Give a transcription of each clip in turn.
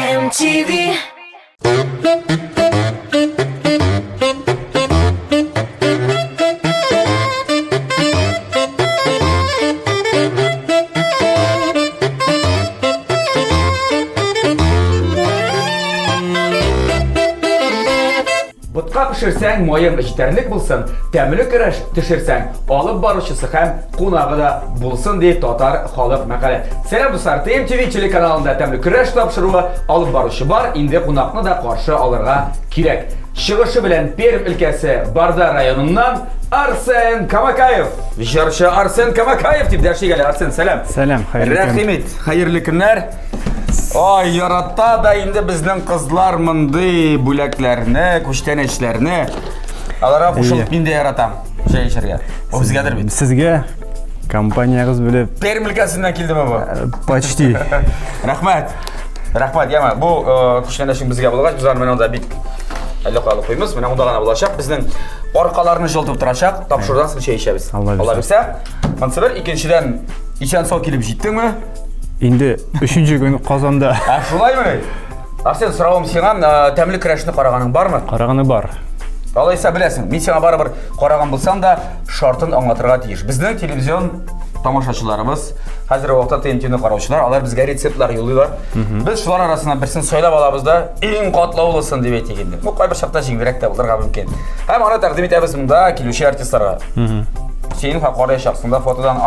MTV. Butqa pişirsəng moyun iştərlik bulsun, təmili kırış düşürsən, alıp barışısı hem qonağı da bulsun deyip Tatar xalq məqalə. Selam dostlar, TMTV telekanalında təmili kırış tapşırığı alıp barışı var, indi qonaqını da qarşı alırğa kirek. Шығышы білән Пермь өлкәсе Барда районundan Арсен Камакаев. Жыршы Арсен Камакаев дип дәши гәле. Арсен, сәлам. Сәлам, хәерле көн. Рәхимет, хәерле көннәр. Ай, яратта да инде безнең кызлар мондый бүләкләрне, күчтәнечләрне. Аларга кушылып мин дә яратам. Җәйшәргә. О безгәдер бит. Сезгә компаниягыз белән Пермь өлкәсеннән килдеме бу? почти. Рәхмәт. Рәхмәт, яма. Бу күчтәнешең безгә булгач, без аны монда бик әлі қалып қоймыз, мына онда ғана болашақ, біздің арқаларыны жылтып тұрашақ, тапшырдан соң шай ішеміз. Алла берсе. Мансыбір, екіншіден ишан сау келіп жеттің ме? Инде 3-нче көн Казанда. Шулай ме? Арсен, сұрауым сенен тәмлі крашны қарағаның бар ма? Қарағаны бар. Алайса білесің, мен сеңа бары бір қараған болсам да шартын аңлатырға тиіш. Біздің телевизион тамашашыларымыз, қазір уақытта TNT-ні қараушылар, алар бізге рецептлар юллайлар. Біз шулар арасынан бірсін сойлап алабыз да, ең қатлаулысын деп айтегенде. Бұл қай бір шақта жеңберек те бұлдырға мүмкін. Һәм аны тәқдим етеміз мұнда келуші артистларға. Сенің қарай шақсында фотодан,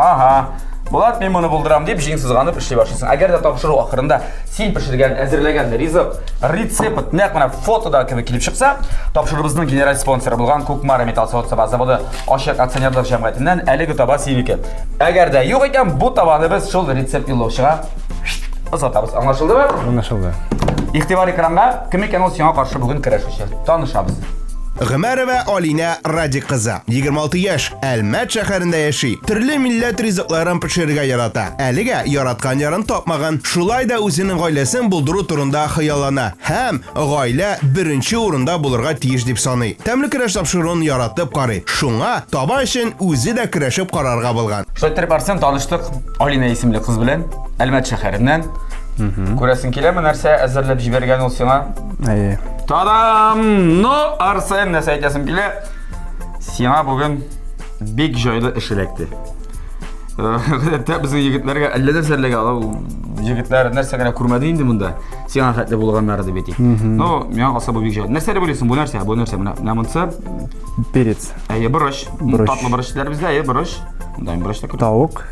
Болат, мен мұны бұлдырам деп жеңсізғанып ішлей башысын. Әгер де тапшыру ақырында сен пішірген, әзірлеген ризық, рецепт, нәқ мұна фотода келіп шықса, тапшырыбыздың генераль спонсоры болған Көкмара металл заводы Ашық акционерлік жамғайтынан әлігі таба сен екен. Әгер де жоқ екен, бұл табаны біз шыл рецепт елаушыға ұзатабыз. Аңлашылды ба? Аңлашылды. Ихтибар экранға кім екен ол сеңа қаршы бүгін кірішуші. Танышабыз. Гомәрова Алина Радик кызы, 26 яшь, Әлмәт шәһәрендә яши. Төрле милләт ризыкларын пешерергә ярата. Әлегә яраткан ярын тапмаган, шулай да үзенең гаиләсен булдыру турында хыяллана. Һәм гаилә беренче урында булырга тиеш дип саный. Тәмле көрәш тапшыруын яратып карый. Шуңа таба өчен үзе дә көрәшеп карарга булган. Шөттер барсын таныштык Алина исемле кыз белән Әлмәт шәһәреннән. Күрәсең киләме нәрсә әзерләп җибәргән ул сиңа? Әйе. Тадам! Ну, Арсен, нәрсә әйтәсем килә? Сиңа бүген бик җайлы эш эләкте. Гадәттә безнең егетләргә әллә дә сәрләгә егетләр нәрсә генә күрмәде инде монда. Сиңа хәтле булганнар дип әйтик. Ну, миңа калса бу бик җайлы. Нәрсә дип уйлыйсың бу нәрсә? Бу нәрсә менә монсы Перец. Әйе, борыш. Татлы борыш диләр бездә, әйе, борыш. Монда борыш та күр. Тавык.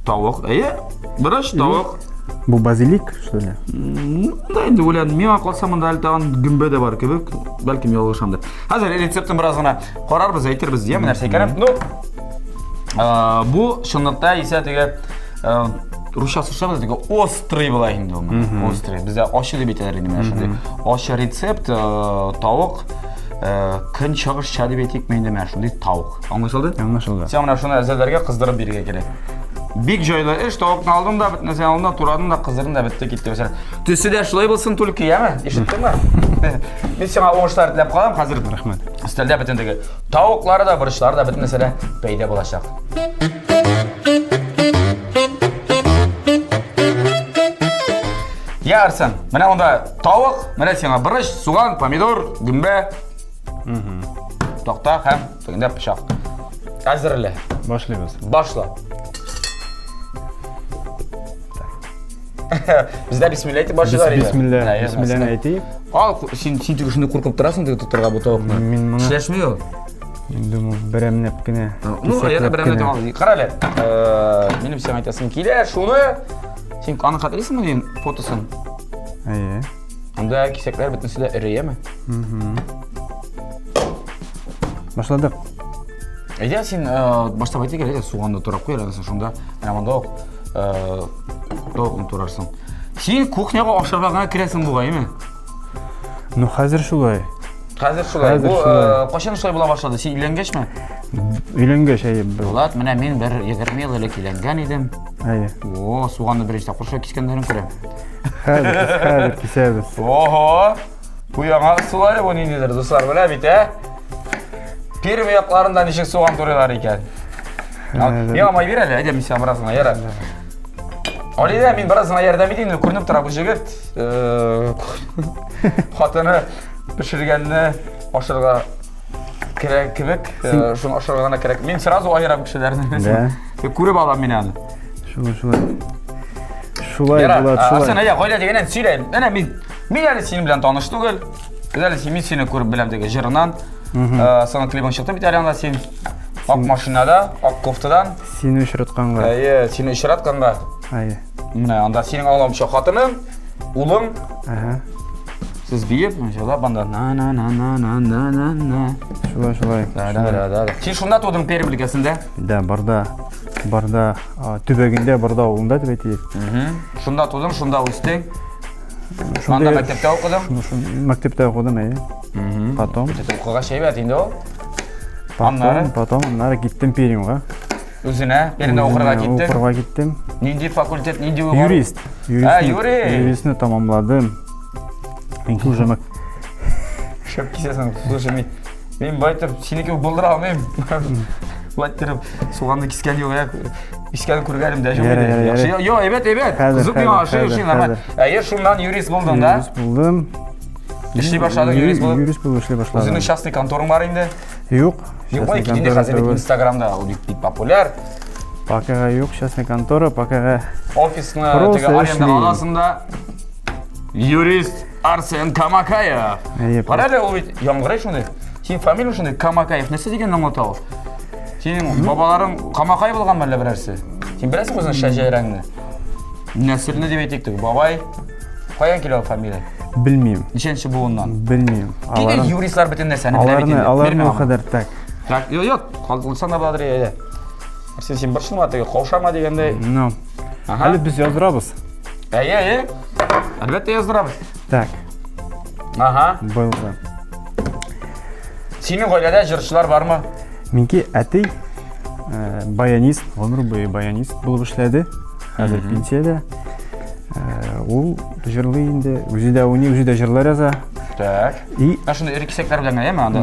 Тавык, әйе. Борыш, тавык. Бу базилик, что ли? Да инде уйладым, миңа калса монда әле тагын гөмбә дә бар кебек, бәлкем ялгышамдыр. Хәзер рецептын бераз гына карарбыз, әйтербез, яме нәрсә икән. Ну, бу чынлыкта исә теге русча сүзләр теге острый була инде ул. Острый. Бездә ачы дип әйтәләр инде менә шундый. Ачы рецепт тавык көн чыгышча дип әйтик менә менә шундый тавык. Аңлашылды? Аңлашылды. Сен менә шуны әзерләргә кыздырып бирергә кирәк. Бик җайлы эш, тавыкны алдым да, битнәсен алдым да, турадым да, кыздырдым да, битте китте мәсәлән. Төсе дә шулай булсын түлке, яме? Ишеттеңме? Мин сиңа уңышлар теләп калам, хәзер рәхмәт. Өстәлдә бөтен теге тавыклары да, борычлары да бөтен нәрсә пәйда булачак. Я Арсен, менә монда тавык, менә сиңа борыч, суган, помидор, гөмбә. Токта һәм тегендә пычак. Әзерлә. Башлыйбыз. Башла. Bizdə bismillah итеп башлар иде. Бисмилlah әйтик. Ал, син түгешне куркып торасың дип тотырга бу тавыкны. Мин моны Эшләшми ул. инде берәмнәп кенә. Ну, яна берәмне ал. Кара әле. Минем сиңа әйтәсем килә, шуны син аны хәтерлисеңме дин фотосын? Әйе. Анда кисәкләр бөтенсе дә иреяме? Башладык. Әйдә син баштап әйтик әле, суганны турап куй, әле шунда. Менә монда ук тавыкны турарсың. Син кухняга ашарга гына керәсең бугаймы? Ну, хәзер шулай. Хәзер шулай. Бу кашан шулай була башлады? Син өйләнгәчме? Өйләнгәч, әйе. Булат, менә мин бер 20 ел элек өйләнгән идем. Әйе. О, суганны беренче тапкыр шулай кискәннәрен күрәм. Хәзер кисәбез. Ого! Бу яңа сулары бу ниндидер, дуслар, белә бит, Пермь якларында ничек суган турыйлар икән. Миңа май бир әле, әйдә, мин сиңа бераз гына яра. Олида, мен біраз саңа ярдам етейін, көрініп тұра бұл жігіт. Қатыны пішіргенні ашырға керек кебек, шуны ашырға ғана керек. Мен сразу айырам кішілерін. Көріп алам мен әні. Шулай болады, Арсен, шулай. қойла дегенен сөйлейм. Мен әлі сені білен таныштық өл. Біз әлі мен сені көріп білем деген жырынан. Саңа клибан шықты битарияңда сен ақ машинада, ақ кофтадан. Сені өшіратқанға. Сені үшіратқанға. Міне, анда сенің ауламшы қатының, ұлың. Сіз бейіп, жала банда на-на-на-на-на-на-на. Шулай. Сен шында тудың переблікесінде? Да, барда түбегінде, барда ауылында деп айтайық. Шында тудың, шында өстің. Анда мектепте оқыдың? Мектепте оқыдым, Потом. Оқыға шайбет енді ол? Потом, аннары кеттім Перимға. Өзіне, Перімде оқырға кеттің? Оқырға кеттім. Ненде факультет, ненде оқыр? Юрист. Юристіні тамамладым. Менкі уже Шөп кесесің, слушай, мен байтыр, сенеке болдыра алмайым. Байтырып, соғанды кескен жоқ, кескенін көргенім дәжі ойды. Йо, әбет, қызып мен ашы үшін, нормаль. Шундан юрист болдың да? Юрист болдым. Ішлей башладың, юрист болып? Юрист болып ішлей башладым. Өзінің частный конторың бар енді? Жоқ. Жоқ, екенде қазір Инстаграмда популяр. Пакаға жоқ, частный контора, пакаға... Офисны, аренда аласында юрист Арсен Камакаев. Қарады, ол бет, яңғырай шындай. Сен фамилия шындай, Камакаев. Несі деген аңлатау? Сенің бабаларың Камакаев болған бәлі бірәрсі? Сен білесің өзің шәжайраңны? Нәсіліні деп етектік. Бабай, қаян келі ол фамилия? Білмейм. Нешенші буыннан? Білмейм. Кейде юристлар бітін нәсәні біле бетінде? Аларны оқадар, так. Йоқ, қалдылсан да бадыр еді. Сен бір шылма тегі қаушама дегенде. Әлі біз яздырабыз. Әлбәтте яздырабыз. Так. Болды. Сенің қойлада жыршылар бар ма? Менке әтей баянист, ғұмыр бойы баянист болып ішләді. Қазір пенсияда. Ол жырлы енді, өзі де өне, өзі де жырлар яза. Так. Шында үрі кесектер білген әйе ме? Анда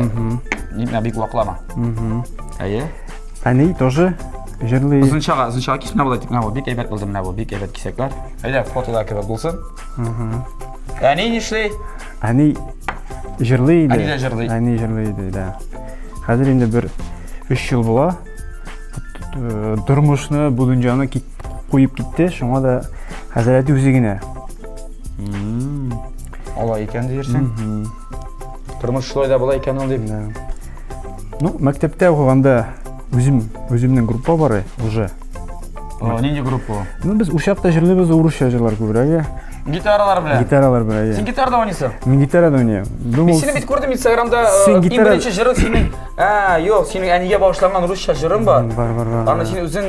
бек уақылама. Әней тоже жырлы. Ұзыншаға кесіп бұл айтып, бек әйбәт болды мұна бұл, бек әйбәт кесектер. Әйді фотода әкебет болсын. Әней нешлей? Әней жырлы еді. Әней де жырлы еді. Әней жырлы еді, да. Қазір енді бір 3 жыл бола. Тұрмышны бұдың жаны қойып кетті, шоңа да қазір әті өзегіне. Ола екен дейірсің? Тұрмыш шылайда бола екен ол дейм? Мәктепте оқығанда өзімнің группа бары, уже. Ненде группа? Біз ұшақта жырлыбыз, орысша жырлар көбірәге. Гитаралар біле? Гитаралар біле. Сен гитарда ойнайсың? Мен гитарада ойнайым. Мен сені бет көрдім Инстаграмда, ең бірінші жыры сенің, сенің әнеге бағышланған орысша жырың ба? Бар. Аны сен өзің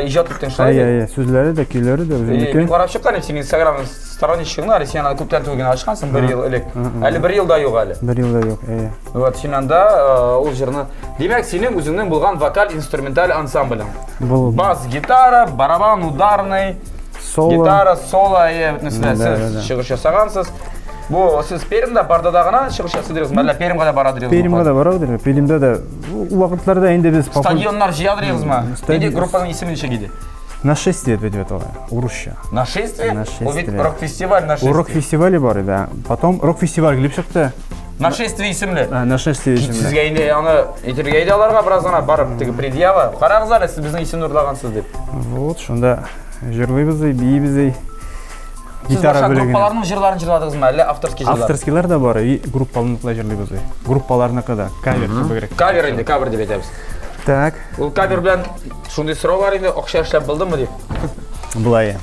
ижат еттің шылайды? Сөзлері де, күйлері де өзімдікі. Мен қарап шыққан ем, сен Инстаграм сторонничігін, әлі сен көптен төгені ашқансың бір ел ілік. Әлі бір елда жоқ әлі. Бір елда жоқ, Сен анда ол жырыны... Демек, сенің өзіңнің болған вокаль-инструменталь ансамблің. Бас, гитара, барабан, ударный, гитара, соло, сіз шығыш жасағансыз. Сіз Перімді бардадағына шығыш жасадырыңыз, мәлі Перімға да барадырыңыз? Перімға да барадыр, Перімді да уақытларда енді біз... Стадионлар жиядырыңыз ма? Неде группаның есімін шегейді? Нашествие деп аталады, орысша. Нашествие? Ол бет рок-фестиваль нашествие? Рок-фестивалі бар еді, потом рок-фестиваль келіп шықты. Нашествие есімлі? Нашествие есімлі. Сізге енді интерге идеяларға біраз ғана барып, предъява. Қарағызар, сіз біздің есімді ұрлағансыз деп. Вот, шонда жырлайбыздай, бейбіздай. Сіз баша группаларының жырларын жырладыңыз ма, әлі авторский жырлар? Авторскийлар да бар, группаларынықла жырлайбыздай. Группаларынықы да, кавер көбірек. Кавер енді, кавер деп етеміз. Так. Ол кавер білән шундай сұрау бар енді, оқша әшләп білді ма деп? Бұлай,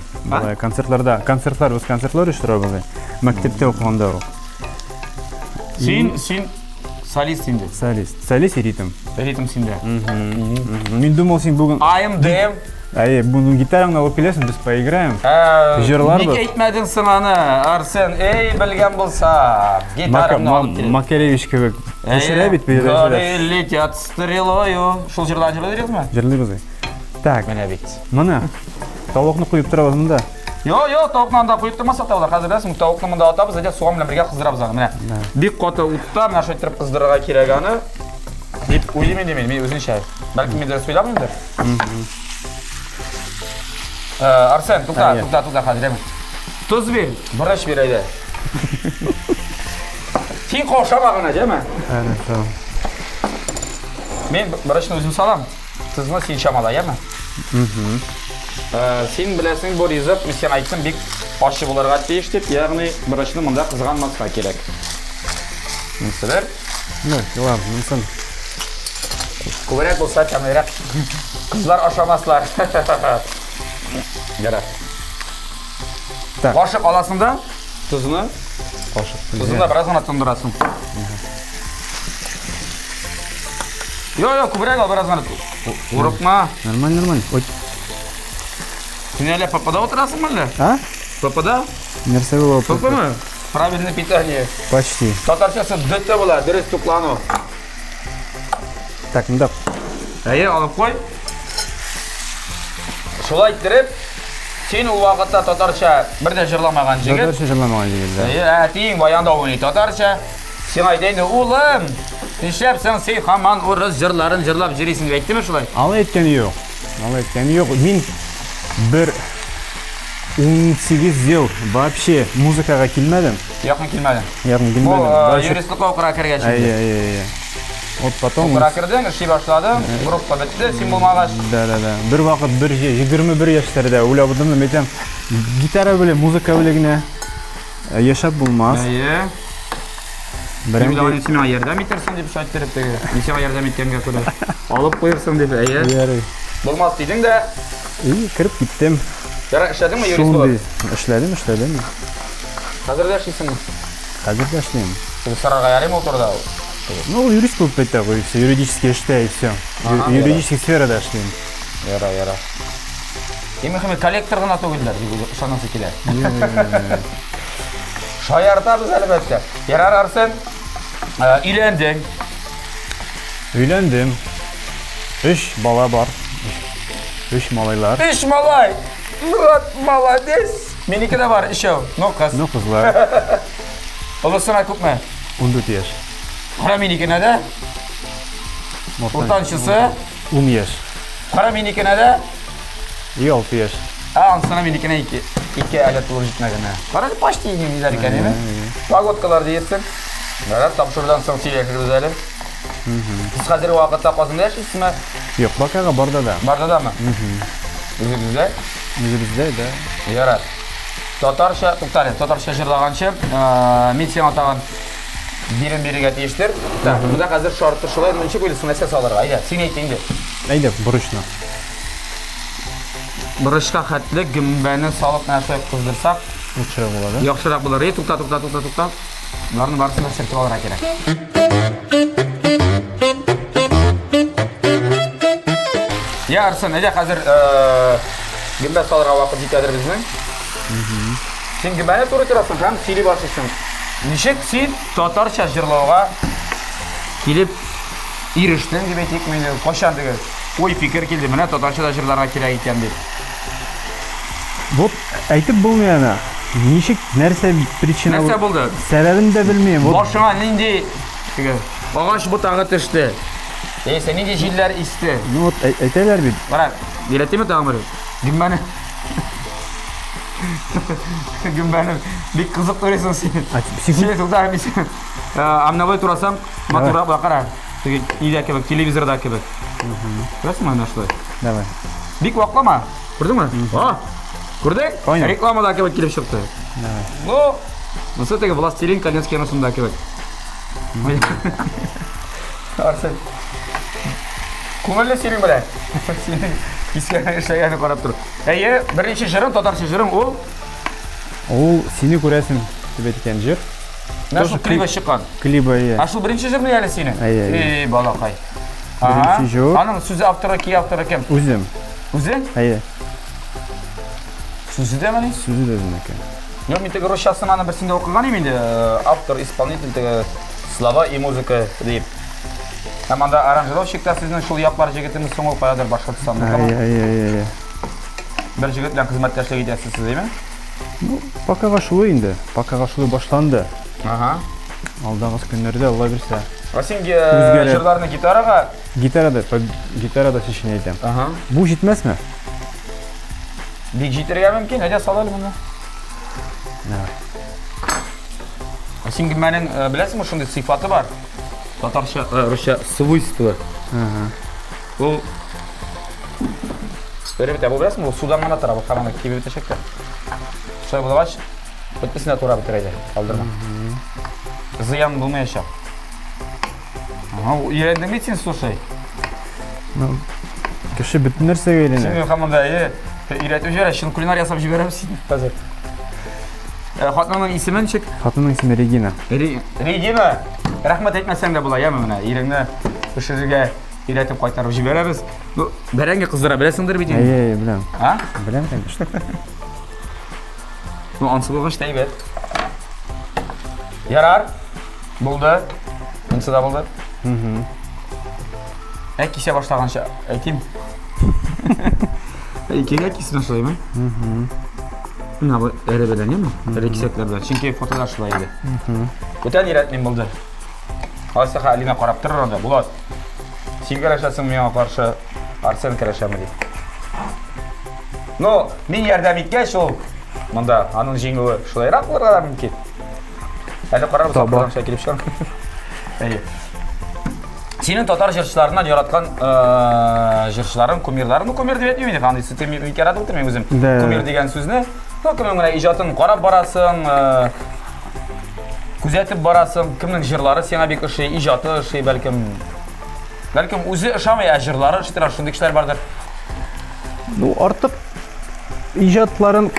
концертлар үштірау бұлай. Мәктепте оқығанда ол. Сен солист енді? Солист и ритм. Ритм сенде? Мен думал, сен бүгін... АМДМ? Бүгін гитараңна алып келесің, біз поиграем. Жырлар Неге айтмадың сыңаны, Арсен, білген болса, гитараңна алып келесің. Макаревич көбек. Дешірі бет передачада. Годы летят стрелою. Шул жырлан жырлайдырыңыз ма? Жырлайбыз. Так. Міне бет. Мына, тауықны қойып тұрабызмын да. Тауықны анда қойып тұрмасақ та олар. Қазір білесің, тауықны мұнда атабыз, әде соған білен бірге қыздырабыз аңы. Міне, бек қоты ұтта, мына шөйттіріп қыздырға кереганы. Деп ойлаймен демейді, мен өзін шәй. Бәлкім мен дұрыс ойлағыңыздар. Arsen, tukta, Aynen. tukta hadi hemen. Tuz ver, bıraş bir ayda. Sen koşamağına değil mi? Evet, tamam. Men bıraşını özüm salam. Tuzunu sen şamala, değil mi? Sen bilesin bu rizip, sen aytsın bir aşı bularga değiş dep, yani bıraşını mında kızganmasına gerek. Mesela Evet, ладно, insan. Kuvarak olsa kamera. Kızlar aşamazlar. Yarar. Tak. Kaşık alasın da tuzunu. Kaşık. Tuzunu da biraz ona tındırasın. Yo, kuvarak al biraz ona. Vurupma. Normal. Ой. Sen öyle papada oturasın mı öyle? А? Papada? Нәрсе было? Papa mı? Правильное питание. Почти. Tatarçası dütte bula, dürüst tuklanu. Так, мында. Әйе, алып қой. Шулай иттеріп, сен ол уақытта татарша бірде жырламаған жігіт. Татарша жырламаған жігіт, да. Әйе, әтең баянда ойнайды татарша. Сен айтайын, улым, нешепсің, сен хаман орыс жырларын жырлап жүресің деп айтты ма шулай? Ал еткені жоқ. Мен бір 18 жыл вообще музыкаға келмедім. Яқын келмеді. Яғни Бұл келмедім. юристік оқыра кірген şimdi. Ай. Вот потом... Оқыра кірдің, іші башладың, группа бітті, сен болмағаш. Да. Бір вақыт 21 яштарда ойлап отырдым, мен гитара біле, музыка білегіне яшап болмас. Әйе. Бірақ Мен сен ярдәм етерсің деп шайт беріп теге. Мен сен ярдәм еткенге көре. Алып қойырсың деп, әйе. Ярый. Болмас дейдің де. Кіріп кеттім. Яра, ішледің ме юрист болып? Ішледім. Қазір де ішесің? Қазір де ішлеймін. Сарарға ярайым отырда. Ну, юрист болып кетті ғой, все, юридически іште, и все. Юридический сферада ішлеймін. Яра. Емі коллектор ғана төгілдер, шанасы келер. Шаяртабыз әлбәтте. Ярар Арсен, үйлендің. Үйлендім. 3 бала бар. 3 малайлар. 3 малай! Мұрат, молодец! Менікі де бар, үшеу, но қыз. Ну, қызлар. Ұлысына көп ме? 14 яш. Қара менікіне де? Ортаншысы? 10 яш. Қара менікіне де? 6 яш. Анысына менікіне 2 әлет болып жетмегіне. Қара почти еңіміздер екен, еме? Погодкаларды етсің. Тапшырдан соң сирия кіргіз әлі. Сіз қазір уақытта қосында яшайсыз ма? Жоқ, бакаға барда да. Барда да ма? Өзіңізде? Өзімізде, да. Ярар. Татарша жырлағаншы, мен сен атаған берім-беріге тиіштір. Бұда қазір шартты шылай, мүнші көйлісің әсе саларға, айда, сен ейтеңді. Айда, бұрышына. Бұрышқа қәттілі гүмбәні салып нәрсөй қыздырсақ, Ұтшырақ болады. яқшырақ бұлар. Тұқта. Бұлардың барысында шіртіп алыра керек. Арсен, әде қазір гүмбә салырға вақыт жетедір біздің. Сен гүмбәне тұры тұрасың, һәм сөйлей башысың. Нешек сен татарша жырлауға келіп ирештің деп айтайық менде қошандығы ой пикір келді, міне татаршада жырларға керек екен деп. Вот, айтып болмайана. Нешек нәрсе причина Нәрсе болды? Сәбәбін де білмеймін. Башыңа нендей ағаш бұтағы түшті. Сен нендей жиллер істі. Ну вот, айтайлар бит. Бара, елетті ме тағымыры? Гүмбәні бек қызық көресің сен. Сен тұқта әмесен. Амнавай тұрасам, матура бақара. Үйде әкебек, телевизорда әкебек. Көресің ма әмешлай? Давай. Бек уақлама. Көрдің ма? Көрдің? Понял. Рекламада әкебек келіп шықты. Ну, осы теге властелин конец киносында әкебек. Арсен. Көңілі сенің біле. Сенің кескені шаяны қарап тұр. Әйе, бірінші жырың, татарша жырың ол? Ол сені көресің деп еткен жыр. Нашу клипа шыққан. Клипа, иә. Ашу бірінші жыр ме әлі сені? Әйе. Балақай. Бірінші жыр. Аның сөзі авторы кем? Өзім. Өзі? Әйе. Сөзі де мәне? Сөзі де өзім екен. Yok, мен теге русшасын аны бірсінде оқыған емен де, автор, исполнитель теге слова и музыка deyip. Hem anda aranжировщикта sizin şul yaplar jigitimiz soňul qoyadır Башкортостанда. Әйе. Bir jigit bilen hizmetleşlik edesiz değil mi? Ну, пакаға шулы енді. Пакаға шулы башланды. Ага. Алдағы күндерде Алла берсе. А сен жырларны Гитарада сешін айтам. Ага. Бұл жетмес ме? Big Jitter'e mümkün. Hadi salalım onu. Şimdi benim bilesin mi şunun sıfatı var? Tatarça, Rusça свойства. Bu böyle bir tabu bilesin mi? Bu sudan mana tarafı karanlık gibi bir teşekkür. Şöyle bulavaş. Bitmesine tura bitireceğim. Kaldırma. Ziyan bulmayacağım. Aha, öğrendiğim için слушай. Kişi bütün narsaga aylanadi. Şimdi hamanda öğretip jibere, şimdi kulinar yasab jiberamiz. Hazır. Xotinimning ismini chek. Xotinning ismi Regina. Regina. Rahmat aytmasam da bo'lar, mana eringni o'sha yerga öğretib qaytarib jiberamiz. Bu baranga qizdira bilasingdir biting. Bilaman. Ha? Bilaman конечно. Bu ansı bo'lg'ich taybet. Yarar. Bo'ldi. Bunisi da bo'ldi. Ikkisi boshlagancha aytayım. Ikisini so'yman. Buna bu erebedan mi? Rekisaklardan. Çünkü fotolar şulaydı. O'tan yaratmayın bo'ldi. Hozir halina qarab turadi. Bular. Sen qarashasan menga qarshi Arsen qarashami deydi. No, men yordam etgach u bunda aning jingovi shulayroq bo'lar mumkin. Hadi qarab sabırdan kelib chiqar. Ey. Senin Tatar jırçılarından yaratkan jırçıların, kumirlerin, kumir deb aytmayman. Qanday sistem yaratib o'tirman o'zim. Kumir degan so'zni, kimning mana ijodini qarab borasың, kuzatib borasың, kimning jırlari senga bek ishi, ijodi ishi, balkim o'zi ishamay jırlari, ishtirar shunday kishilar bordir. Bu artık ijodlarin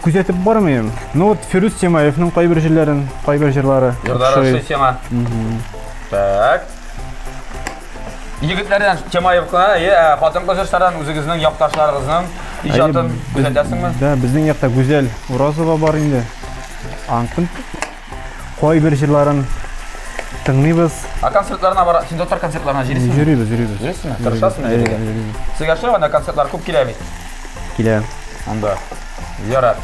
kuzatib bormayman. No, Firuz Temayevning qay bir jırlari. Jırlari ishi senga. Tak. Yigitlardan Temayevga, xotin-qiz ishlardan o'zingizning yoqdoshlaringizning ijodini kuzatasizmi? Da, bizning yoqda Go'zal O'rozova bor endi. Anqin qo'y bir jırlarini tinglaymiz. Konsertlarına var, sen Tatar konsertlarına jirsiz? Yuribmiz. Jirsizmi? Tirishasizmi? Sizga shu ana konsertlar ko'p keladimi? Keladi. Anda. Yarat.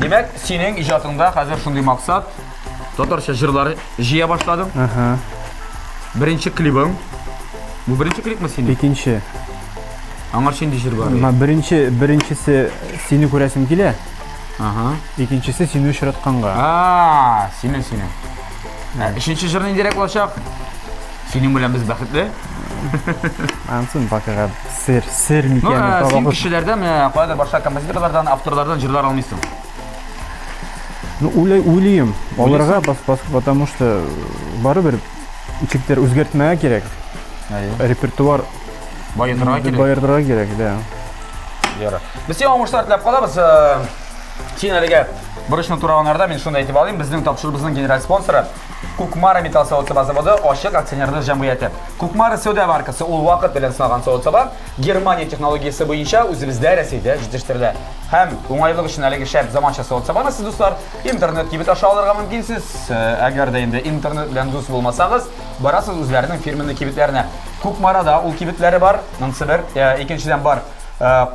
Demak, sening ijodingda hozir shunday maqsad, Tatarcha jırlari jiya boshladim. Birinchi klibim. Bu birinchi klipmi sening? Ikkinchi. Аңар shunday jir bor. Men birinchisi seni ko'rasim keladi. Ikkinchisi seni uchratganga. Seni. Üçüncü jırni direkt olacak. Senin bilen biz baxtli. Ansin bakaga sir mikan. Sen kişilerden qoyada boshqa kompozitörlardan, avtorlardan jırlar almışsın. Ну, o'ylayman. Ularga потому что baribir ichiklar o'zgartmaya kerak. Repertuar bayırdıra kerak, da. Yara. Biz sen omushlar tilab qolamiz. Keyinlariga burishni turganlarda men shunday aytib olayım. Bizning topshirig'imizning general sponsori Kukmara Metal Savod zavodi Oshiq aksionerlik jamiyati. Kukmara savdo markasi u vaqt bilan sinalgan savod Germaniya texnologiyasi bo'yicha o'zimizda Rossiyada yetishtiriladi. Ham o'ng'aylik uchun haligi shart zamoncha savod siz do'stlar internet gibi aşağı olurga mumkinsiz. Agar da endi internet bilan do'st bo'lmasangiz, borasiz o'zlarining firmaning kibitlarini. Kukmarada u kibitlari bor, minsi bir, ikkinchidan bor.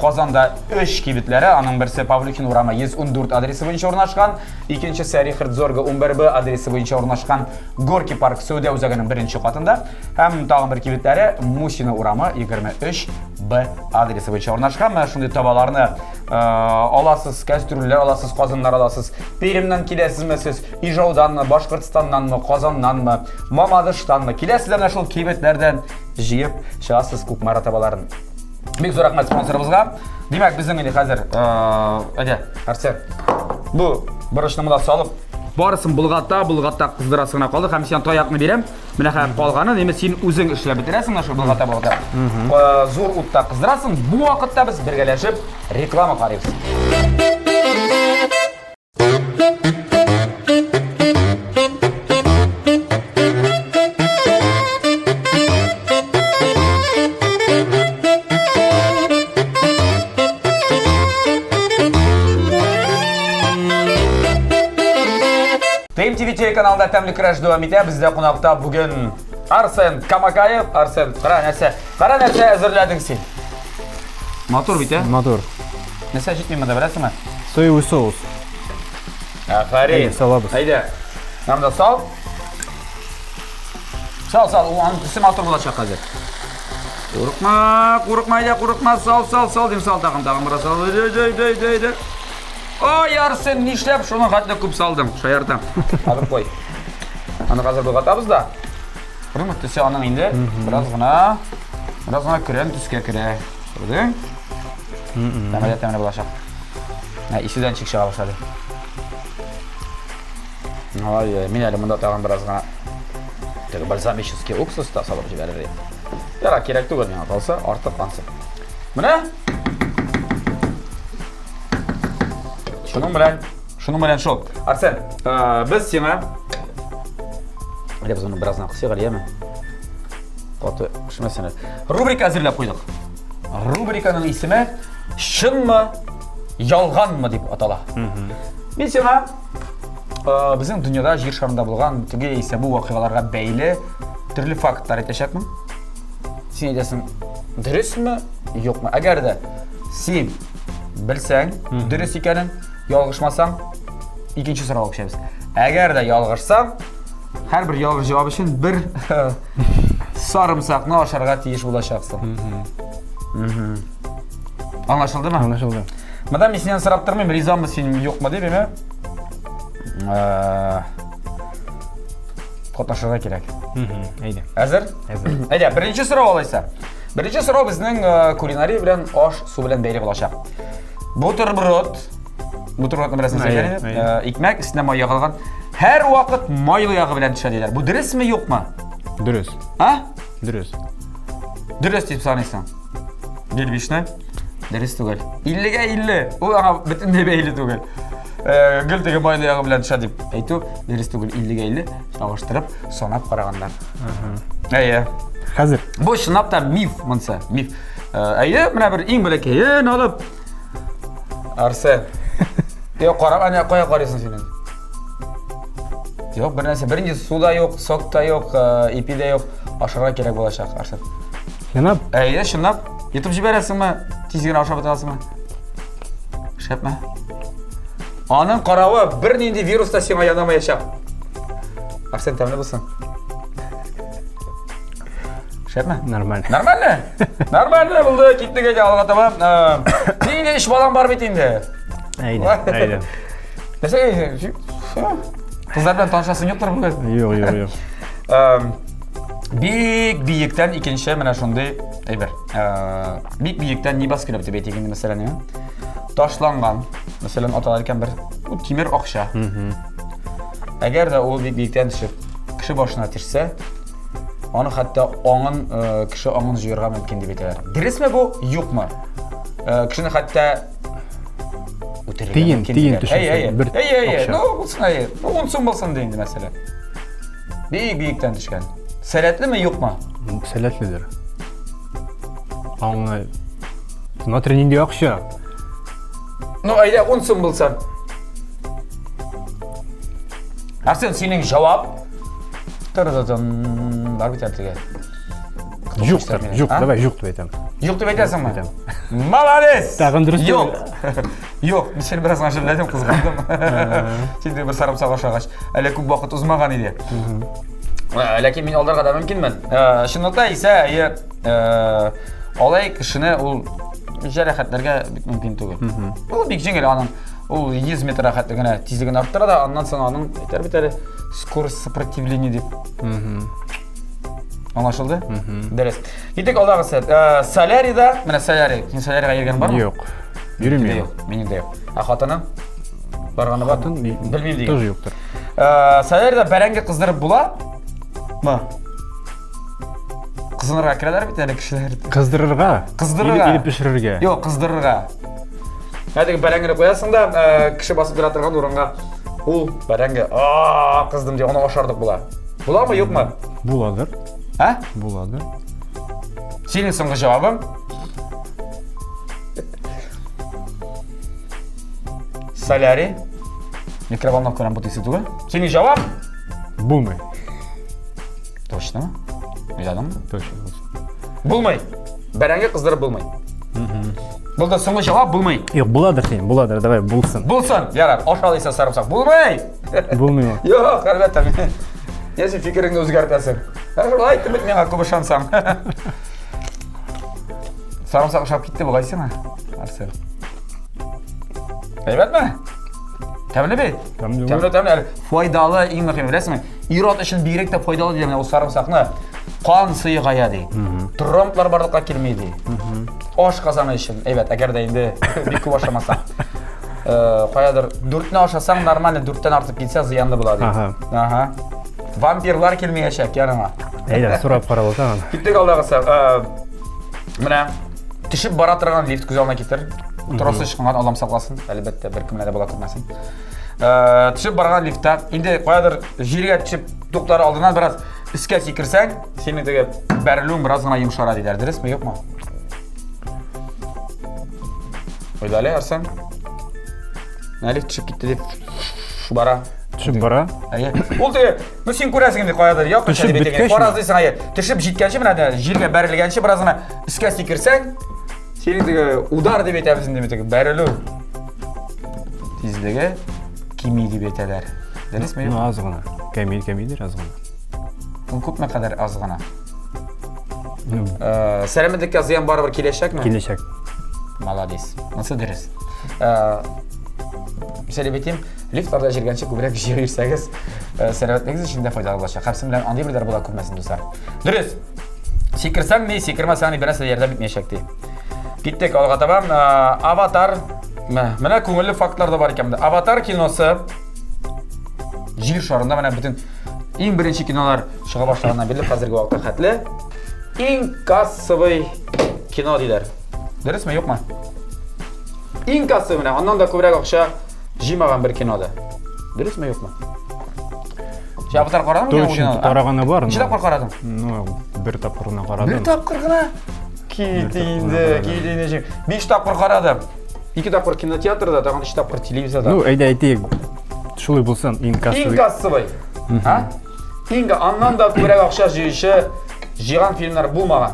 Qozonda 3 kibitlari, aning birisi Pavlikin Urama 114 adresi bo'yicha o'rnashgan, ikkinchisi Rixardzorga 11B adresi bo'yicha o'rnashgan Gorki Park savdo o'zagining birinchi qavatida, ham tag'in bir kibitlari Musina Urama 23B adresi bo'yicha o'rnashgan. Mana shunday tobalarni olasiz, kastrullar olasiz, qozonlar olasiz. Perimdan kelasizmi siz? Ijovdanmi, Boshqirdistondanmi, Qozondanmi, Mamadishdanmi? Kelasizlar mana shu kibitlardan jiyib chiqasiz Kukmara tobalarini. Bek zo'r rahmat sponsorimizga. Demak, bizning endi hozir Arsen. Bu burishni bunday solib, borisin bulg'atda qizdirasinglar qoldi. Ham sen toyoqni berem. Bunaqa qolgani nima sen o'zing ishlab bitirasing mana shu bulg'atda. Zo'r o'tda qizdirasing. Bu vaqtda biz birgalashib reklama qaraymiz. TMTV telekanalida Tamli Crash davom etadi. Bizda qo'noqda bugun Arsen Kamakayev. Arsen, qara narsa hazırlading sen. Motor bit-a? Motor. Narsa yetmaydi, bilasizmi? Soyevый соус. Afarin. Salabız. Haydi. Namda sol. Sol, u anisi motor bo'lacaq hozir. Қорықма, сал, дейм сал тағым бұра сал. Дөй. Ой, Арсен, нишлеп, шуны қатты көп салдым, шаяртам. Адыр қой. Аны қазір бұғатабыз да. Бұрын мүттісе аның енді, біраз ғына күрен түске кіре. Көрдің? Тәмәлі бұлашақ. Исіден чек шыға башады. Мен әлі мұнда тағын біраз ғана бальзамический уксус та салып жібәрір. Яра, керек түгіл мен аталса, артық қансын. Міне? Шының білән шол. Арсен, біз сеңа... Әлі біз оны біраздан қысыға лиемі? Қоты шымасыны. Рубрика әзірлеп қойдық. Рубриканың исімі «Шын мы, ялған мы» деп атала. Мен сеңа біздің дүниеда жер шарында болған түге есебі уақиғаларға бәйлі түрлі факттар етешекмін. Сен етесің, дұрыс мы, жоқ мы? Әгер де сен білсәң, дұрыс екенін, ялғышмасаң, екінші сұрақ оқшаймыз. Әгер де ялғышсаң, әр бір ялғыш жауап үшін бір сарымсақны ашарға тиіш болашақсың. Аңлашылды ма? Аңлашылды. Мадам, мен сенен сұрап тұрмын, ризамыз сенің жоқ ма деп еме? Қоташыға керек. Әзір? Әйде, бірінші сұрау олайса. Бірінші сұрау біздің кулинария білен ош су білен бәйлі болашақ. Бутерброд бірәсін сөйлені, икмәк үстіне май яғылған. Әр уақыт майлы яғы білен түшәдейлер. Бұл дұрыс ме, жоқ ма? Дұрыс. Дұрыс. Дұрыс деп санайсың. Белбешіне? Дұрыс түгел. 50-ге 50. Ол аңа бүтінде бәйлі түгел. Гүлтігі майлы яғы білен түшәд деп әйту, дұрыс түгел 50-ге 50 шағыштырып, сонап қарағандар. Әйе. Қазір. Бұл шынап та миф мұнса, миф. Әйе, мұна бір ең бөлекейін алып. Арсы. Қарап, әне қоя қарайсың сенен. Жоқ, бір нәрсе, бірінде суда жоқ, сокта жоқ, ипиде жоқ, ашыға керек болашақ, Арсы. Шынап? Әйе, шынап. Ютуб жібересің ма? Тезген аушап өтесің ма? Шәп ма? Аның қарауы бір ненде вируста сен аянамайшақ. Арсен, тәмілі болсын. Шәп ма? Нормально. Нормально? Нормально болды, кеттіге де алға таба. Нейде үш балам бар бетінде? Әйді. Нәсе, қыздардан танышасың еттір бүгін? Жоқ. Биік-биіктен екінші мына шондай әйбір. Биік-биіктен не бас келіп деп етегенде мәселен еме? Ташланған, мәселен аталар екен бір темір ақша. Әгер де ол биік-биіктен түсіп, кіші башына тірсе, оны қатта кіші оңын жүйерға мүмкін деп етелер. Дұрыс ме бұл, жоқ ма? Кішіні қатта тиын түшінсің, бір ақша. Онсын болсын дейінді мәселе. Биік-биіктен түшкен. Сәләтлі ме, жоқ ма? Сәләтлідір. Аңы натренінде ақша. Әйде, онсын болсын. Арсен, сенің жауап? Бар бет әртіге. Жоқ, давай жоқ деп айтам. Жоқ деп айтасың ма? Молодец! Тағын дұрыс жоқ. Жоқ, мен сені біраз ғашып ләдім қызғандым. Сенде бір сарымсақ ашағаш. Әлі көп уақыт ұзмаған еді. Ләкин мен олдарға да мүмкінмін. Шынықта есе, олай кішіні ол жарақаттарға бүт мүмкін түгіл. Ол бек жеңел аның. Ол 100 метр рахаттығына тезігін арттырады, аннан соң аның бітәрі скорость сопротивления деп. Аңлашылды? Дәрес. Еттік алдағы сәт. Солярийда, міне солярий. Сен солярийға ерген бар ма? Жоқ. Үйремейм. Менің де жоқ. Қатының? Барғаны бар? Білмейм деген. Тоже жоқтыр. Солярийда бәрәңге қыздырып бұла ма? Қызынырға кірәдер бет әлі кішілер? Қыздырырға? Қыздырырға? Или пішірірге? Жоқ, қыздырырға. Әдегі бәрәңгені қоясың да, кіші басып тұратырған орынға ол бәрәңге қыздым де, оны ошардық бұла. Бұла ма, жоқ ма? Буладыр. Болады. Сенің соңғы жауабың? Солярий. Микроволновка работает түгіл. Сенің жауап? Булмай. Точно ма? Ойладың ма? Точно. Булмай. Бәрәңге қыздырып булмай. Бұл да соңғы жауап булмай. Жоқ, буладыр сен, буладыр, давай, булсын. Булсын, ярар, ошалайса сарымсақ. Булмай! Булмай ма? Жоқ, әлбәттә. Несі фикіріңді өзгертесің? Айтты біт меңа көбі шансам. Sarımsak şap gitti bu kaysana. Arsen. Evet mi? Təmli bey. Təmli. Faydalı, en mühim biləsizmi? İrad üçün birək də faydalı deyəm, o sarımsaqны qan suyu qayadi. Tromblar bardaqa kirmeydi. Aş qazanı üçün. Evet, əgər də indi bir kup aşamasan. Qayadır, 4'ni aşasan normal 4'ten artıq gitsə ziyanlı buladı. Aha. Vampirlar kelməyəcək yanıma. Eylə, sorab qarab olsan. Gittik Allah'a sağ. Mənə tişib bara тұрған lift güzelına getir. Turası çıxınған Allah'ım saqlasın. Əlbəttə bir kimlərə bola tutmasın. Tişib barған liftdə indi qayadır жерге tişib dokları aldığından biraz iskə sekirsən, senin de bərilüğün biraz gına yumuşara deyilər. Dürüst mü, yok mu? Öyle Arsen. Ne lift tişib gitti deyip şu bara. Tişib bara? Oldu, sen көрәсің де qayadır. Yok, tişib bitkəş mi? Qorazdıysan, tişib jitkənşi mənə жерге bərilgənşi biraz gına iskə sekirsən, senin de udar deyip etəbizin demək bərilü. Tizligi kimi deyip etələr. Dürüst mü? Az gına. Kemiydir az gına. Көп mü kadar az gına? Sələmədlikə ziyan barı bir kileşək mi? Kileşək. Malades. Nasıl deriz? Mesela beteyim, liftlarda jirgənçi көбірек жиrsəgiz, sələmətliğiniz için de faydalı olacaq. Hepsi bilen anday birler bula köpməsin dostlar. Dürüst. Sekirsən mi, sekirməsən mi, birəsə yerdə bitməyəcəkdi. Gittik alğa taban. Avatar. Mənə көңілі faktlar da var ikəmdə. Avatar kinosu jir şarında mənə bütün en birinci kinolar çığa başlarından beri hazırki vaxtda xətli. En kassıvı kino deyilər. Dürüst mü, yok mu? En kassıvı mənə, ondan da kövrək ақша жимаған bir kinoda. Dürüst mü, yok mu? Avatar qaradın mı? Точно, qarağana var. Neçə tapqır qaradın? Bir tapqırına qaradım. Bir tapqır qına? Keydiyindi. 5 tapqır qaradım. 2 tapqır kinoteatrda, tağın 3 tapqır televiziyada. Eydə aytayıq. Şulay bolsan, en kassıvı. En kassıvı. Ondan da kövrək ақша жиған filmler bulmаған.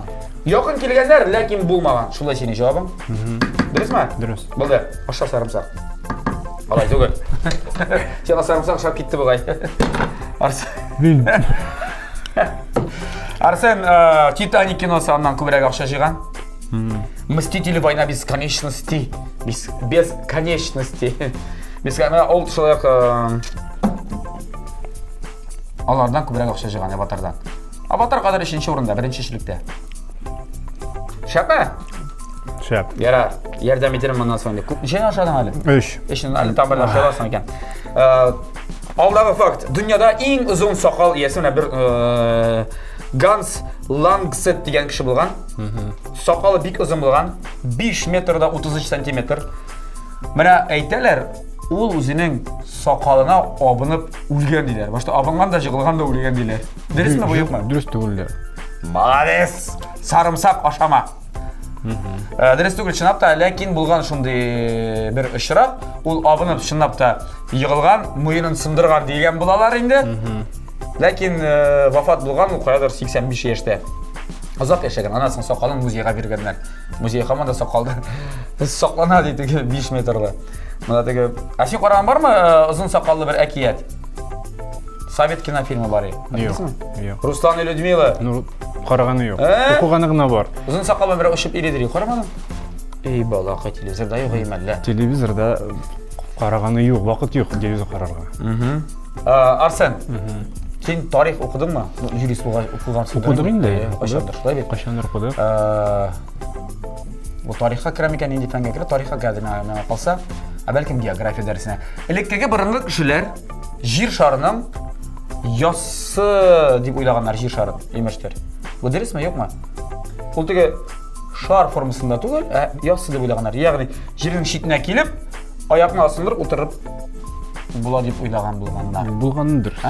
Yakın kelgenler, lakin bulmаған. Şulay senin cevabın. Dürüst mü? Dürüst. Buldu. Aşağı sarımsak. Alay, tөгіл. Сен sarımsak шап кетті бұғай. Арсен, Титаник киносы аннан көбірек ақша жиған. Мстители война бесконечности. Бесконечности. Ол шолайық алардан көбірек ақша жиған, Аватардан. Аватар қадар 3-ші орында, 1-шілікте. Шап ма? Şap. Yarar. Yerden bitirin bundan sonra. Şey aşağıdan Ali. 3. Eşinin Ali tam böyle aşağıdan sonra iken. Alдағы fakt. Dünyada en uzun sakal iyesi bir Gans Langset degan kishi bo'lgan. Soqoli bek uzun bo'lgan. 5 metrda 33 santimetr. Mana aytdilar, u o'zining soqolina obinib o'lgan deydilar. Boshqa obingan da yig'ilgan da o'lgan deydilar. Durustmi bu yo'qmi? Durust o'ldi. Молодец. Sarımsak aşama. Дұрыс түгіл шынап та, ләкин болған шындай бір ұшырақ, ол абынып шынап та йығылған, мойынын сындырған деген болалар енді. Ләкин вафат болған, ол қоядыр 85 ешті. Ұзақ ешеген, анасын соқалын музейға бергенлер. Музей қаманда соқалды соқлана дейді 5 метрлі. Әсен қараған бар ма ұзын соқалды бір әкиет? Совет кинофильмі бар еді. Руслан и Людмила. Қарағаны жоқ. Оқығаны ғына бар. Ұзын сақалмен бір ұшып еледірей қарамадың? Ей балақай, телевизорда жоқ емәлі. Телевизорда қарағаны жоқ, вақыт жоқ телевизор қарарға. Арсен, сен тарих оқыдың ма? Юрист оқығансың. Оқыдық енді. Қашандыр оқыдық. Бұл тарихқа кірем екен, енді фәнге кірі, тарихқа кәдіне қалса, бәлкім география дәрісіне. Электегі бұрынғы кішілер жер шарының ясы деп ойлағандар жер шарын, емештер. Bu dürüst mü, yok mu? Ол теге шар формасында түгел, ясы деп ойлағандар. Яғни жердің шетіне келіп, аяқын асындырып отырып бұла деп ойлаған болғандар. Болғаны дұрыс.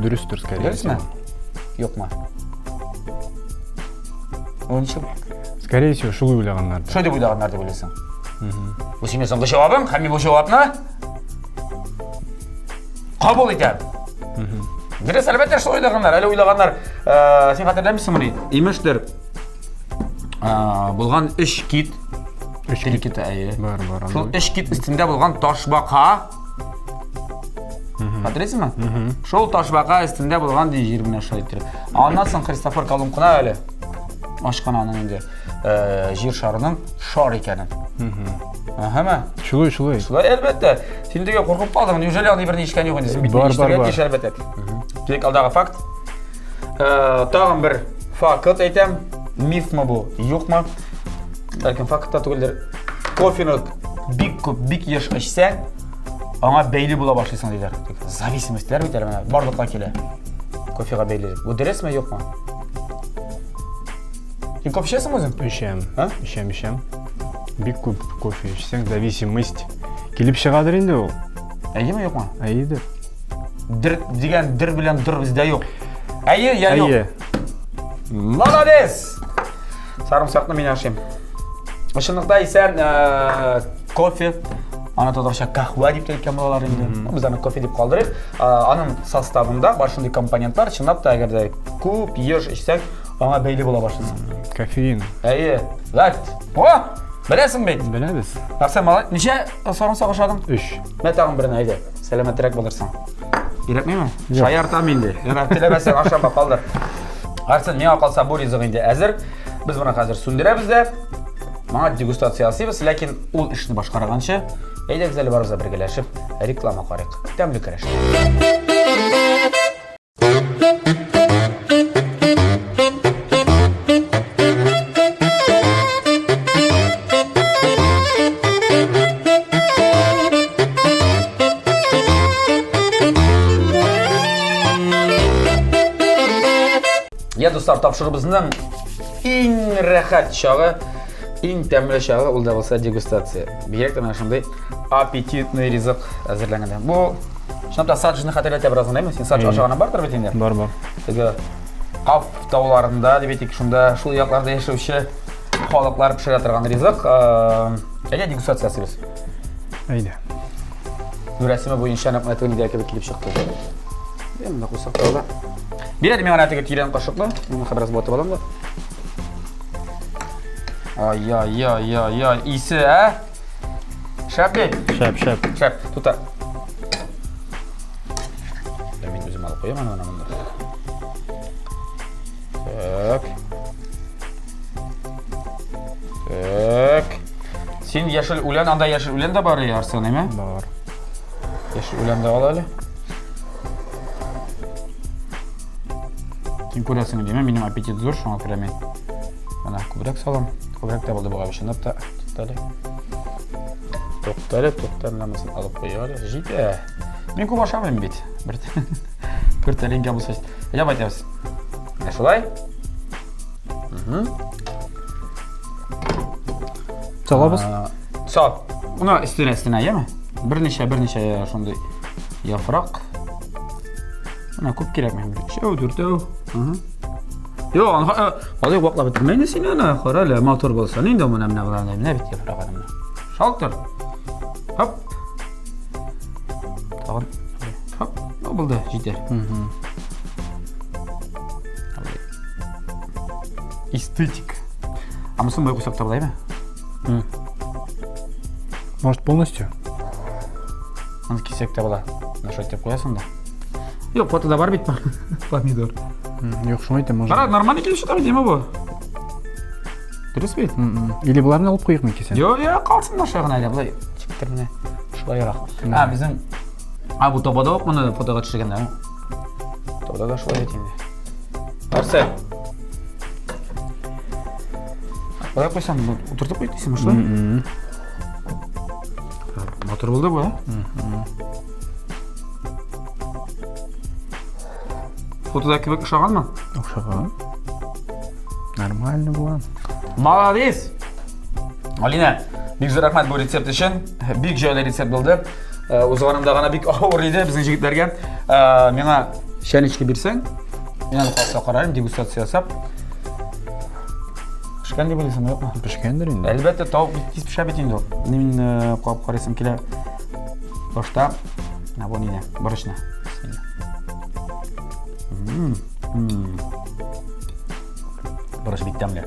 Дұрыстыр, скорее. Дұрыс мı? Yok mu? Onun için? Скорее всего, шулай ойлағандар. Şöyle деп ойлағандар деп ойлайсың. Bu senin sonunda cevabın, hem bu cevabını kabul edem. Dürüst әлбәттә шулай ойлағандар, әлі ойлағандар. Сен қатырдамысың мұны? Емештер болған 3 кит. 3 кит әйе. Бар. Сол 3 кит үстінде болған ташбақа. Қатыресің ма? Шол ташбақа үстінде болған дей жеріміне шайттыр. Аннан соң Христофор Колумб құна әлі. Ашқан анан енді. жер шарының шар екенін. Һәме? Шулай, шулай. Шулай, әлбәттә. Син дигән куркып калдың. Неужели аны бер нишкән юк инде? Син бит нишкән әлбәттә. Тик алдағы факт. Тагын бер факт әйтәм. Мифмы бу? Юкмы? Бәлкем фактта түгелдер. Кофені бик күп, бик еш эчсәң, аңа бәйле була башлыйсың диләр. Зависимостлар бит әле менә барлыкка килә. Кофега бәйле. Бу дөресме, юкмы? Син кофе эчәсеңме үзең? Ишәм. Бик күп кофе эчсәң, зависимость килеп чыгадыр инде ул. Әйеме, юкмы? Әйедер. Дир дигән дир белән дир бездә юк. Әйе, я юк. Әйе. Молодец! Сарымсакны мин ашыйм. Ышынлыкта исән кофе, аны татарча кахва дип әйткән булалар инде. Без аны кофе дип калдырыйк. Аның составында бар шундый компонентлар, чынлап та әгәр күп еш эчсәң, аңа бәйле була башлыйсың. Кофеин. Әйе. Лат. О! Беләсең бит. Беләбез. Арсен малай, ничә сарымсак ашадың? 3. Мә тагын берне әйдә. Сәламәтрәк булырсың. Кирәкмиме? Шаяртам инде. Ярар, теләмәсәң ашама калдыр. Арсен, миңа калса бу ризык инде әзер. Без моны хәзер сүндерәбез дә. Маңа дегустация ясыйбыз, ләкин ул эшне башкарганчы, әйдәгез әле барыбыз бергәләшеп реклама карыйк. Тәмле кереш. Я достар, тапшырыбызның иң рәхәт чагы, иң тәмле чагы ул да булса дегустация. Бигрәк тә шундый аппетитный ризык әзерләнгәндә. Бу шунда саджны хәтерләтә бераздан, әйме? Син садж ашаганы бардыр бит инде. Бар. Теге Каф тауларында, дип әйтик, шунда шул якларда яшәүче халыклар пешерә торган ризык. Әйдә дегустациясы без. Әйдә. Рәсеме буенча нәкъ кебек килеп чыкты. Менә кусак таула. Бирәр миңа теге тирән кашыклы, мин хәбәрс булып алам да. Ай, исе, ә? Шәп бит. Шәп, тута. Мин үзем алып куям аны монда. Так. Син яшел үлән, анда яшел үлән дә бар я, Арсен, әйме? Бар. Яшел үлән дә ал әле. Син күрәсең диме, минем аппетит зур, шуңа күрә мин. Ана күбрәк салам. Күбрәк тә булды буга бишенеп тә. Туктале, намасын алып куялы. Җитә. Мин күп ашамыйм бит. Бер тәлинкә булса. Я байтабыз. Шулай? Салабыз. Сал. Уна өстенә, яме? Берничә шундый яфрак. Ана күп кирәкме? Шәү дүртәү. Yo, hadi vaklab bitirmeydi seni ana. Qarala, motor bolsa, endi mana buna bilan nima bit yaproq adamlar. Shaltir. Hop. Tamam. Hop. Ne bo'ldi? Yeter. Эстетик. А мы с тобой кусок табылайбы? Может, полностью? Аны кисек табыла. Нашать деп коясың да. Yok, fotoda бар бит помидор. Yok, шуңа әйтәм, может. Кара, нормально килеп чыга бит, эме бу? Дөрес бит? Или буларны алып куйык микән сен? Yok, ya калсын да шагына әле, булай чиктер менә. Шулайрак. Безнең бу тобада ук моны фотога төшергәндә. Тобада да шулай бит инде. Арсен. Кая куйсам, утыртып куйдың син шулай? Мотор булды бу, Fotoda kebek ошаганмы? Ошаган. Нормально була. Молодец! Алина, бик зур рәхмәт бу рецепт өчен. Бик җайлы рецепт булды. Узганымда гына бик авыр иде безнең җегетләргә. Миңа шәнички бирсәң, мин аны калса карарым, дегустация ясап. Пешкән дип уйлыйсыңмы, юкмы? Пешкәндер инде. Әлбәттә, тавык бик тиз пешә бит инде ул. Мин куап карыйсым килә. Башта абонене, борычны. Борыч бик тәмле.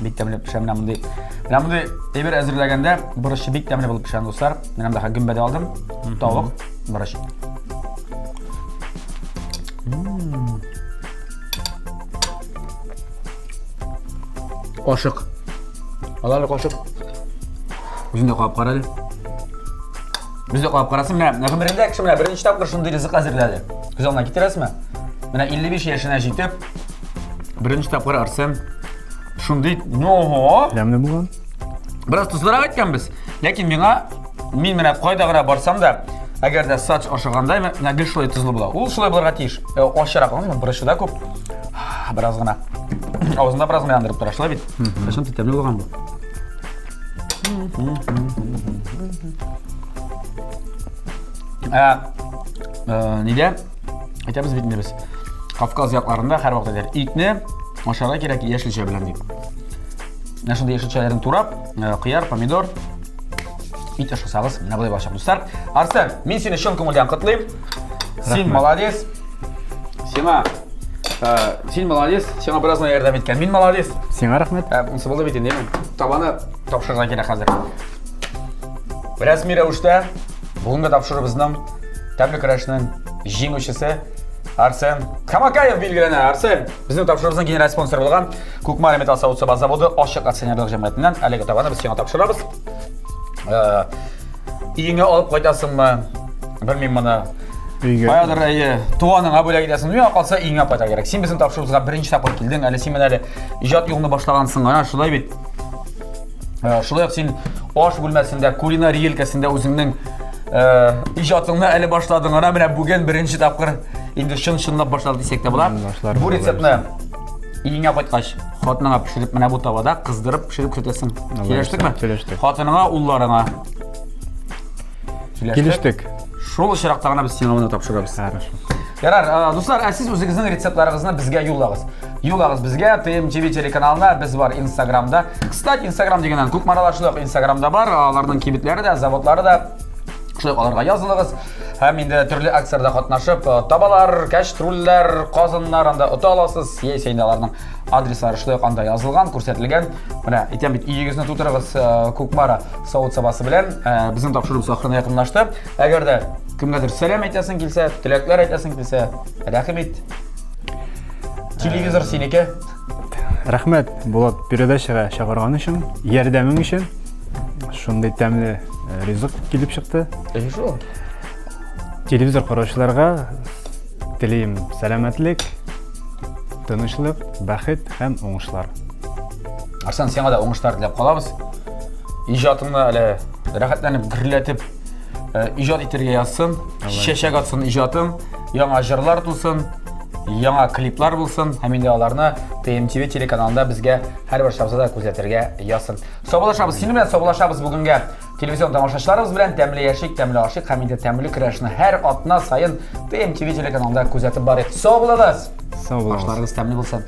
Бик тәмле пешә менә мондай. Менә мондай әйбер әзерләгәндә борычы бик тәмле булып пешә, дуслар. Мен анда гөмбәдә алдым. Тавык, борыч. Ашык. Алар кошып. Үзендә калып кара әле. Бездә калып карасың, менә гомерендә кеше менә беренче тапкыр шундый ризык әзерләде. Күз алдына китерәсезме? Менә 55 яшенә җитеп, беренче тапкыр Арсен шундый, Ләмле булган. Biraz tuzlaraq aytganmiz. Lekin мен менә кайда гына барсам да, әгәр дә сач ашагандай, менә гел шулай тузлы була. Ул шулай булырга тиеш. Ашарак, бурышы да күп. Biraz гына. Авызында biraz гына яндырып тора, шулай бит. Кашын тәмле булган бу. Нидә? Әйтәбез бит без. Кавказ якларында һәр вакыт әйтәләр, итне ашарга кирәк яшелчә белән дип. Менә шундый яшелчәләрен турап, кыяр, помидор, ит ашасагыз, менә булай башак дуслар. Арсен, мин сине чын күңелдән котлыйм. Син молодец. Син молодец. Сиңа бераз ярдәм иткән. Мин молодец. Сиңа рәхмәт. Унсы булды бит инде. Табаны тапшырырга кирәк хәзер. Рәсми рәвештә бүгенге тапшырыбызның тәмле көрәшнең җиңүчесе Арсен Камакаев билгеләнә. Арсен, безнең тапшырыбызның генераль спонсоры булган Кукмара металл савыт-саба заводы Ашык акционерлык җәмгыятеннән әлеге табаны без сиңа тапшырабыз. Иңә алып кайтасыңмы? Белмим моны. Каядыр туганыңа бүләк итәсең, я калса иңә кайта кирәк. Син безнең тапшырыбызга беренче тапкыр килдең, әле син менә иҗат юлны башлагансың гына, шулай бит. Шулай ук син аш бүлмәсендә, кулинария өлкәсендә үзеңнең иҗатыңны әле башладың гына, менә бүген беренче тапкыр инде чын-чынлап башлады дисәк тә була. Бу рецептны иңә кайткач, хатыныңа пешереп, менә бу тавада кыздырып пешереп көтәсең. Килештекме? Килештек. Хатыныңа, улларыңа. Килештек. Шул очракта гына без сиңа моны тапшырабыз. Хорошо. Ярар, дуслар, сез үзегезнең рецептларыгызны безгә юллагыз. Юллагыз безгә TMTV телеканалына, без бар Instagramда. Кстати, Instagram дигәннән Кукмаралашлык Instagramда бар, аларның кибетләре дә, заводлары да. Шулай аларга язылыгыз. Һәм инде төрле акцияларда катнашып, табалар, кәштрүлләр, казаннар анда ота аласыз. Яисә инде аларның адреслары шулай анда язылган, күрсәтелгән. Менә әйтәм бит, игезне тутырыгыз Кукмара савыт сабасы белән. Безнең тапшырыбыз ахырына якынлашты. Әгәр дә кемгәдер сәлам әйтәсең килсә, теләкләр әйтәсең килсә, рәхмәт. Телевизор синеке. Рәхмәт Булат передачага чыгарган өчен, ярдәмең өчен. Шундый тәмле ризык килеп чыкты. Шул. Телевизор караучыларга телим сәламәтлек, тынычлык, бәхет һәм уңышлар. Арсен, сиңа да уңышлар теләп калабыз. Иҗатыңны әле рәхәтләнеп, гөрләтеп иҗат итәргә язсын, чәчәк атсын иҗатың, яңа җырлар тусын, яңа клиплар булсын, һәм инде аларны TMTV телеканалында безгә һәрбер шабзада күзәтергә язсын. Саубуллашабыз, синең белән саубулашабыз бүгенгә телевизион тамашачыларыбыз белән тәмле яшик, тәмле ашык һәм инде тәмле көрәшне һәр атна сайын TMTV телеканалында күзәтеп барыйк. Сау булыгыз. Сау булыгыз. Ашларыгыз тәмле булсын.